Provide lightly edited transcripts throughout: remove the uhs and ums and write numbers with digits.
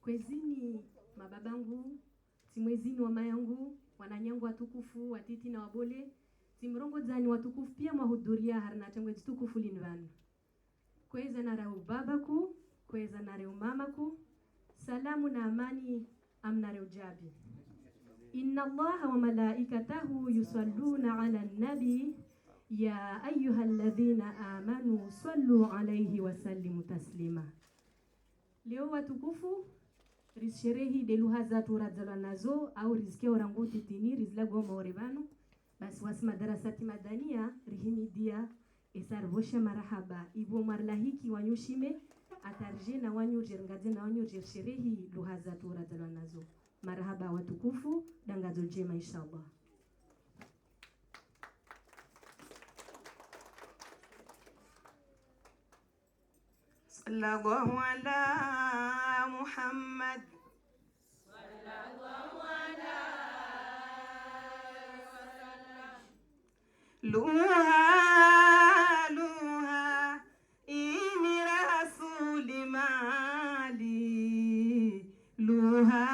Kwezini mababangu, timwezini wa mayangu, wananyangu watukufu, watiti na wabole, timrongo zani watukufu pia mahudhuria harina tengwe tukufu linvanu. Kweza na rau babaku, kweza na rau mamaku, salamu na amani amna rau jabi. Inna Allaha wa malaikatahu yusalluna ala nabi ya ayyuha alladhina amanu sallu alayhi wa sallimu taslima. Leo watukufu risherehi de lugha zatu radzala nazo au rizike orangu titini rizla goma orebanu basi wasma darasati madania rihimidia esarvosha marahaba ibo marlahiki wanyushime atarje na wanyurje ngaze na wanyurje sherehi lugha zatu radzala nazo marahaba watukufu dangazo jema inshallah. Sallallahu ala Muhammad. Sallallahu ala wasallam. Luha ini rasuli mali. Luha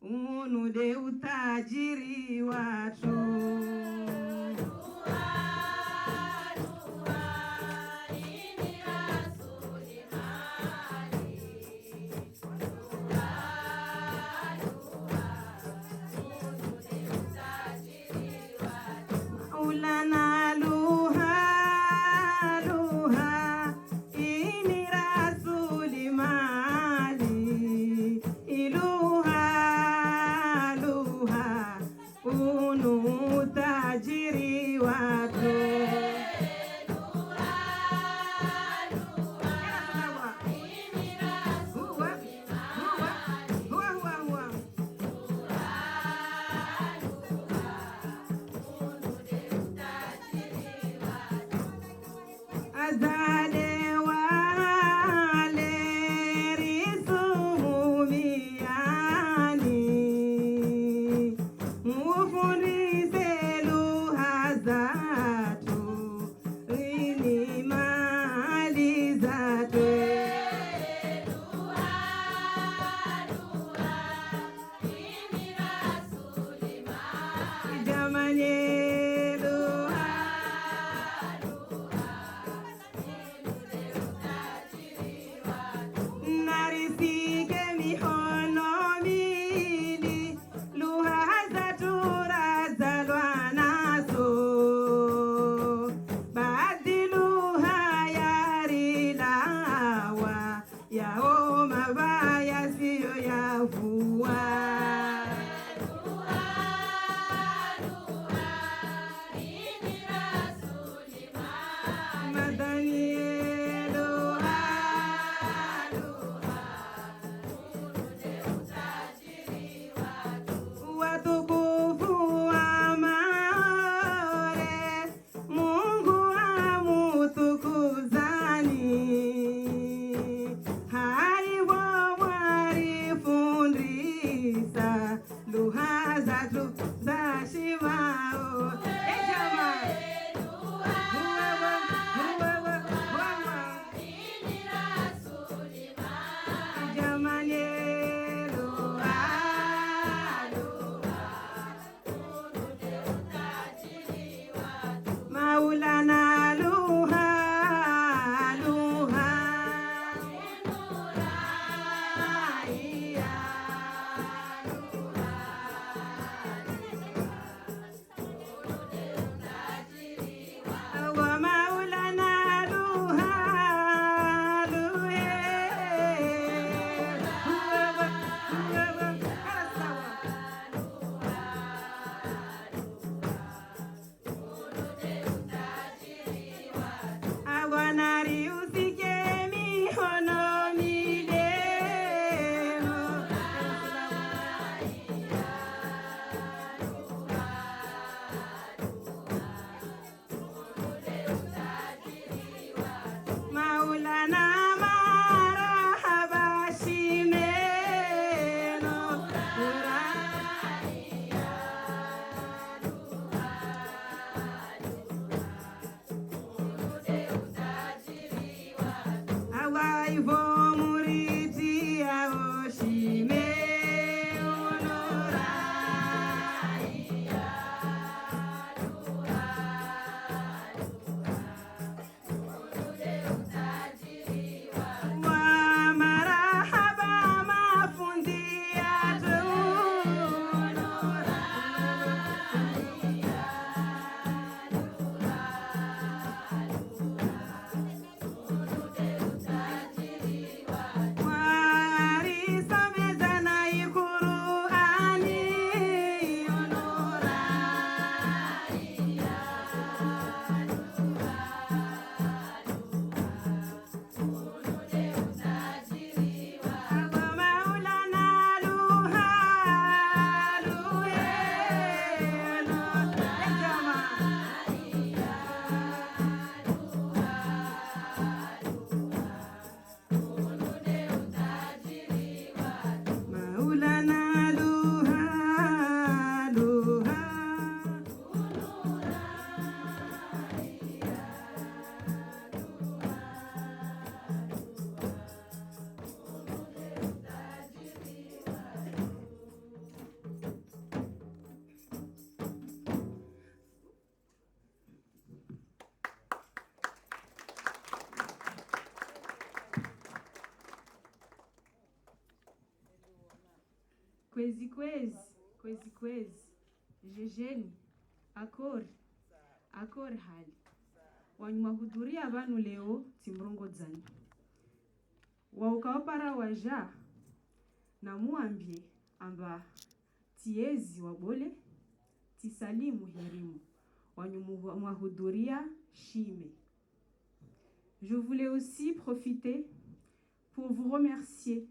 unude utajiri watu. Vou morir. Kwezi kwezi. Jejeni. Akor hali. Wanyumahudhuria vanu leo timrongo dzani. Waukawapara waja na muambie amba tiezi wabole tisalimu hirimu wanyumahudhuria shime. Je voulais aussi profiter pour vous remercier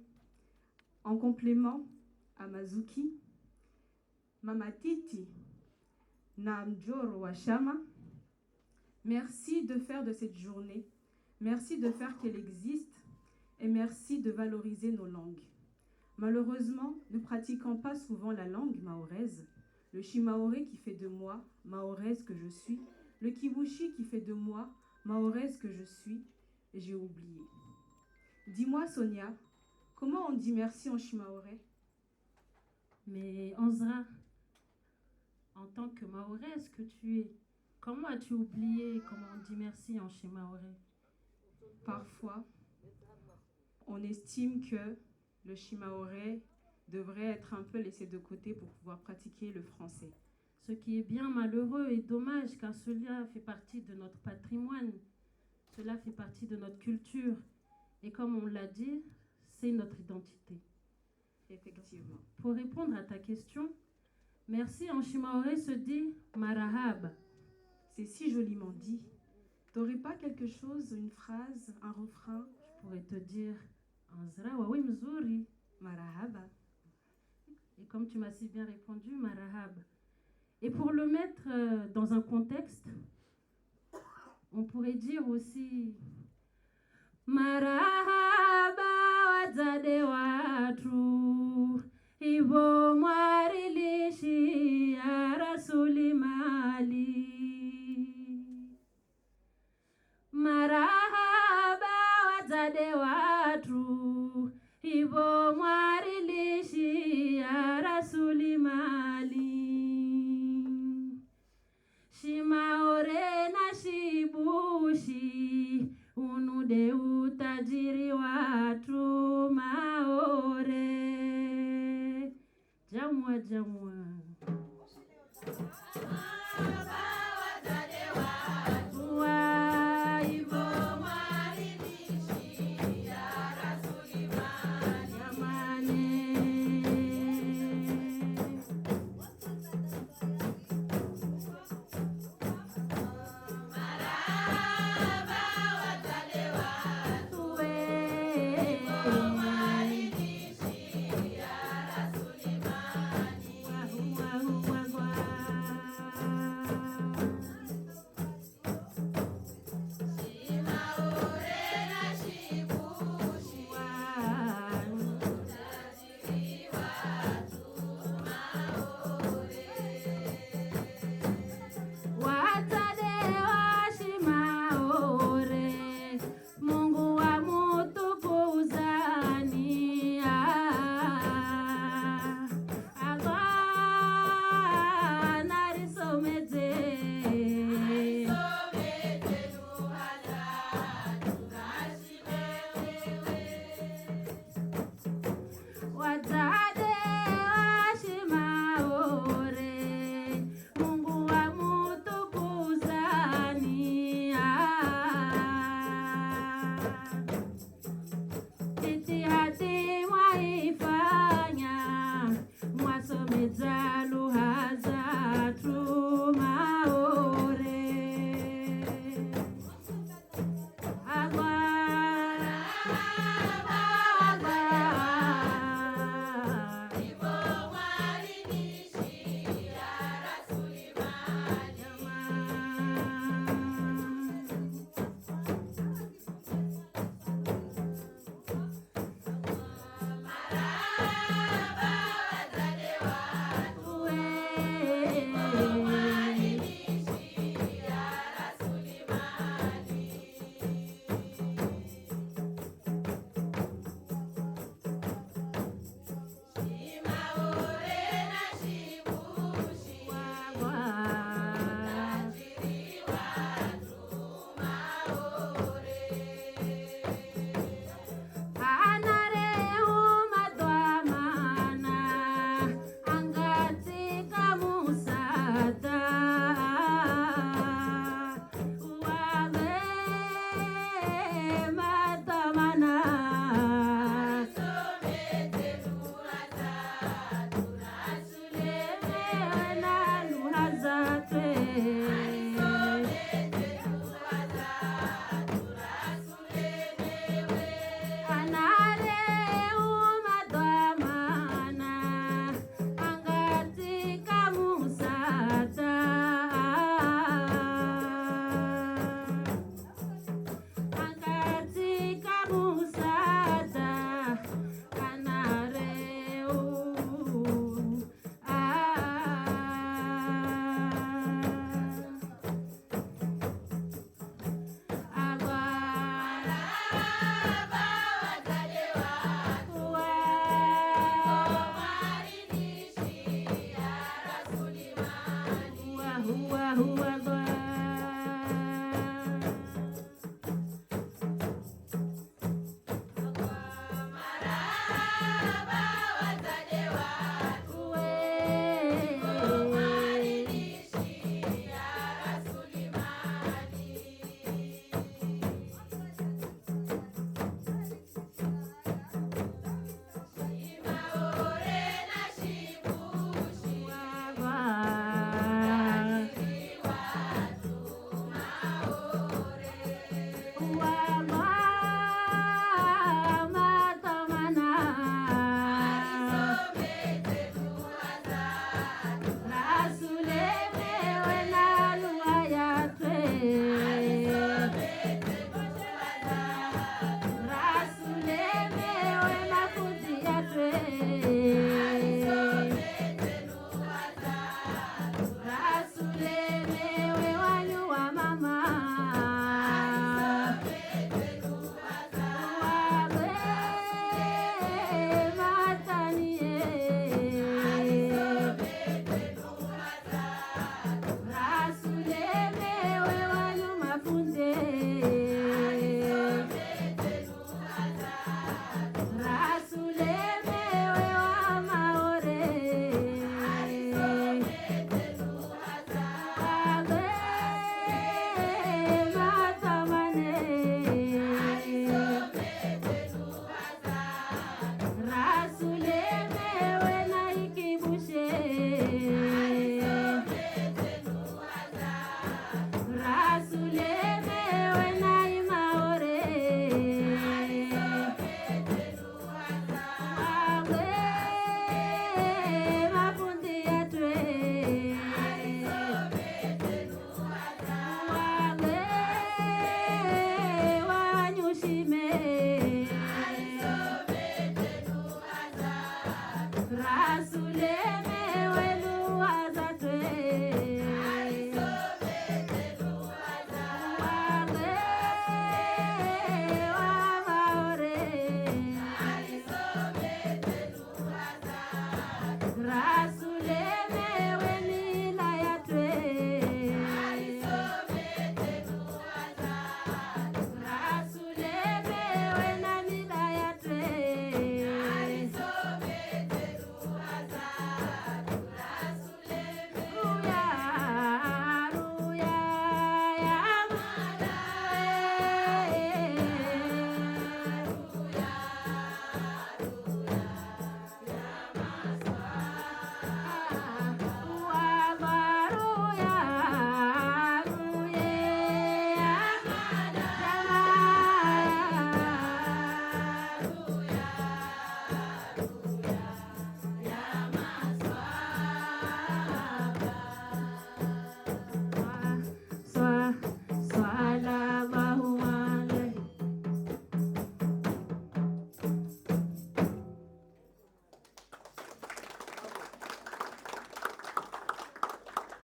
en complément à Mazuki, Mama Titi, na Mjoro Washama. Merci de faire de cette journée, merci de faire qu'elle existe et merci de valoriser nos langues. Malheureusement, ne pratiquant pas souvent la langue mahoraise, le Shimaoré qui fait de moi, mahoraise que je suis, le Kibushi qui fait de moi, mahoraise que je suis, j'ai oublié. Dis-moi Sonia, comment on dit merci en Shimaoré? Mais Anzra, en tant que mahoraise que tu es, comment as-tu oublié comment on dit merci en Shimaoré? Parfois, on estime que le Shimaoré devrait être un peu laissé de côté pour pouvoir pratiquer le français. Ce qui est bien malheureux et dommage, car cela fait partie de notre patrimoine, cela fait partie de notre culture. Et comme on l'a dit, c'est notre identité. Effectivement. Pour répondre à ta question, merci en Shimaoré se dit marahab. C'est si joliment dit. T'aurais pas quelque chose, une phrase, un refrain? Je pourrais te dire Anzra wawi mzuri marahaba. Et comme tu m'as si bien répondu, marahab. Et pour le mettre dans un contexte, on pourrait dire aussi marahaba wazade watu ivo mwarilishi ya rasuli mali. Marahaba wazade watu ivo mwarilishi ya rasuli mali. Shimaoré na shibushi unude utajiri watu maore. Jamwa.